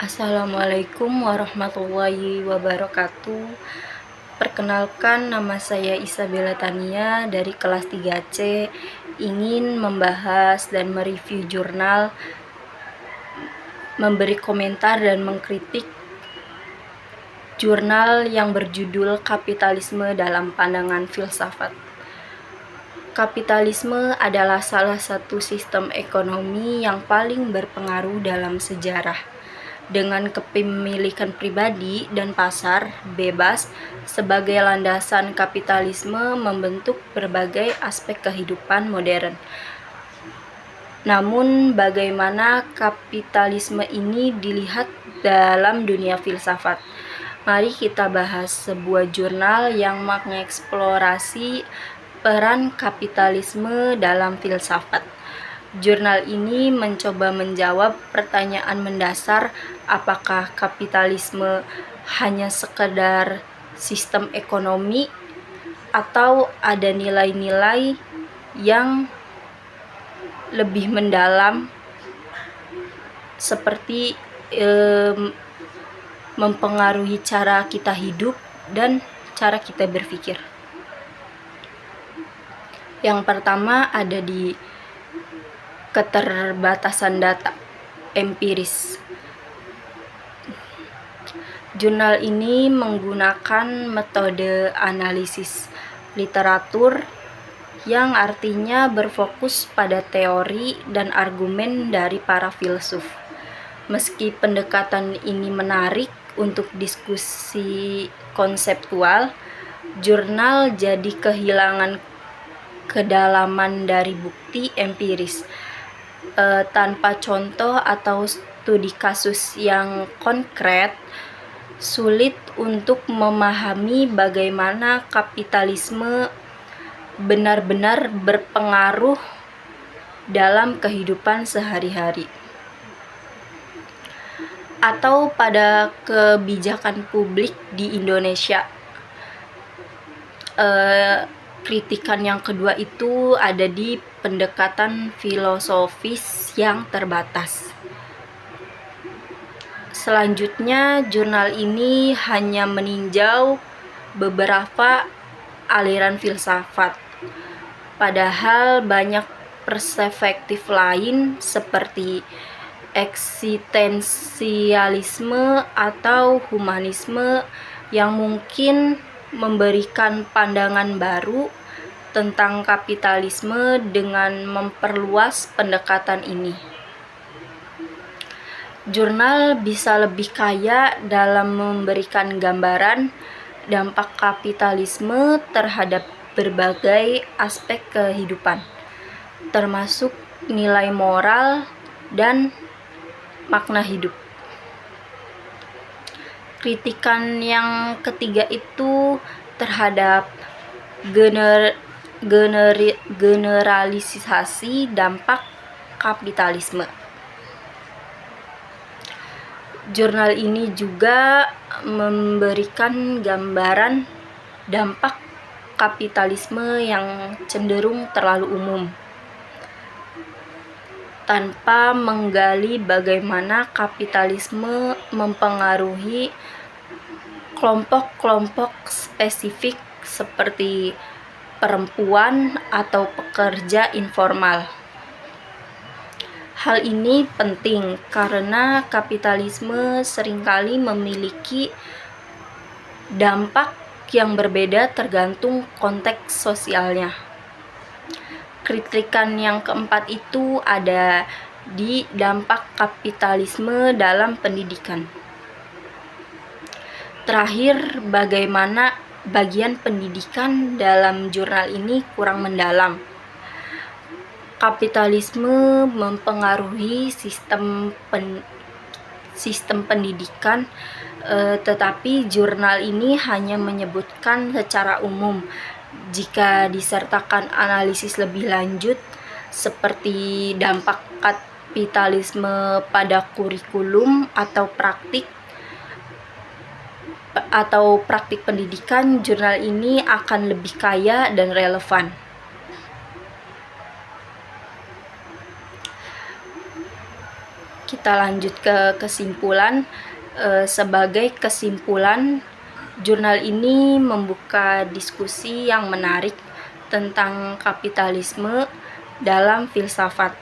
Assalamualaikum warahmatullahi wabarakatuh. Perkenalkan, nama saya Isabella Tania dari kelas 3C, ingin membahas dan mereview jurnal, memberi komentar dan mengkritik jurnal yang berjudul Kapitalisme dalam Pandangan Filsafat. Kapitalisme adalah salah satu sistem ekonomi yang paling berpengaruh dalam sejarah. Dengan kepemilikan pribadi dan pasar bebas sebagai landasan, kapitalisme membentuk berbagai aspek kehidupan modern. Namun, bagaimana kapitalisme ini dilihat dalam dunia filsafat? Mari kita bahas sebuah jurnal yang mengeksplorasi peran kapitalisme dalam filsafat. Jurnal ini mencoba menjawab pertanyaan mendasar, apakah kapitalisme hanya sekedar sistem ekonomi atau ada nilai-nilai yang lebih mendalam seperti mempengaruhi cara kita hidup dan cara kita berpikir. Yang pertama ada di keterbatasan data empiris. Jurnal ini menggunakan metode analisis literatur yang artinya berfokus pada teori dan argumen dari para filsuf. Meski pendekatan ini menarik untuk diskusi konseptual, jurnal jadi kehilangan kedalaman dari bukti empiris. Tanpa contoh atau studi kasus yang konkret, sulit untuk memahami bagaimana kapitalisme benar-benar berpengaruh dalam kehidupan sehari-hari atau pada kebijakan publik di Indonesia. Kritikan yang kedua itu ada di pendekatan filosofis yang terbatas. Selanjutnya, jurnal ini hanya meninjau beberapa aliran filsafat, padahal banyak perspektif lain seperti eksistensialisme atau humanisme yang mungkin memberikan pandangan baru tentang kapitalisme dengan memperluas pendekatan ini. Jurnal bisa lebih kaya dalam memberikan gambaran dampak kapitalisme terhadap berbagai aspek kehidupan, termasuk nilai moral dan makna hidup. Kritikan yang ketiga itu terhadap generalisasi dampak kapitalisme. Jurnal ini juga memberikan gambaran dampak kapitalisme yang cenderung terlalu umum, tanpa menggali bagaimana kapitalisme mempengaruhi kelompok-kelompok spesifik seperti perempuan atau pekerja informal. Hal ini penting karena kapitalisme seringkali memiliki dampak yang berbeda tergantung konteks sosialnya. Kritikan yang keempat itu ada di dampak kapitalisme dalam pendidikan. Terakhir, bagaimana bagian pendidikan dalam jurnal ini kurang mendalam. Kapitalisme mempengaruhi sistem pendidikan, tetapi jurnal ini hanya menyebutkan secara umum. Jika disertakan analisis lebih lanjut seperti dampak kapitalisme pada kurikulum atau praktik pendidikan, jurnal ini akan lebih kaya dan relevan. Kita lanjut ke kesimpulan. Sebagai kesimpulan, jurnal ini membuka diskusi yang menarik tentang kapitalisme dalam filsafat.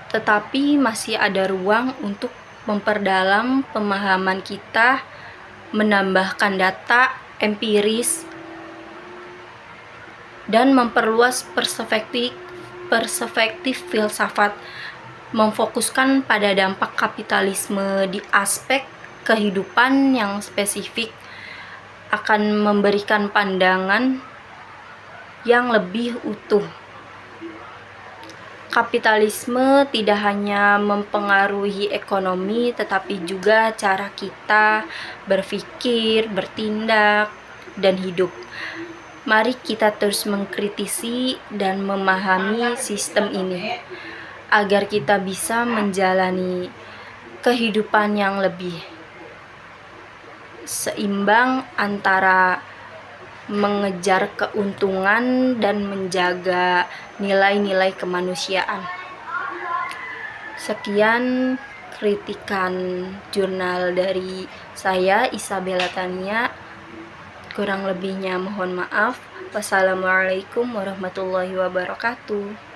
Tetapi masih ada ruang untuk memperdalam pemahaman kita, menambahkan data empiris, dan memperluas perspektif filsafat, memfokuskan pada dampak kapitalisme di aspek kehidupan yang spesifik, akan memberikan pandangan yang lebih utuh. Kapitalisme tidak hanya mempengaruhi ekonomi, tetapi juga cara kita berpikir, bertindak, dan hidup. Mari kita terus mengkritisi dan memahami sistem ini, agar kita bisa menjalani kehidupan yang lebih seimbang antara mengejar keuntungan dan menjaga nilai-nilai kemanusiaan. Sekian kritikan jurnal dari saya, Isabella Tania. Kurang lebihnya mohon maaf. Wassalamualaikum warahmatullahi wabarakatuh.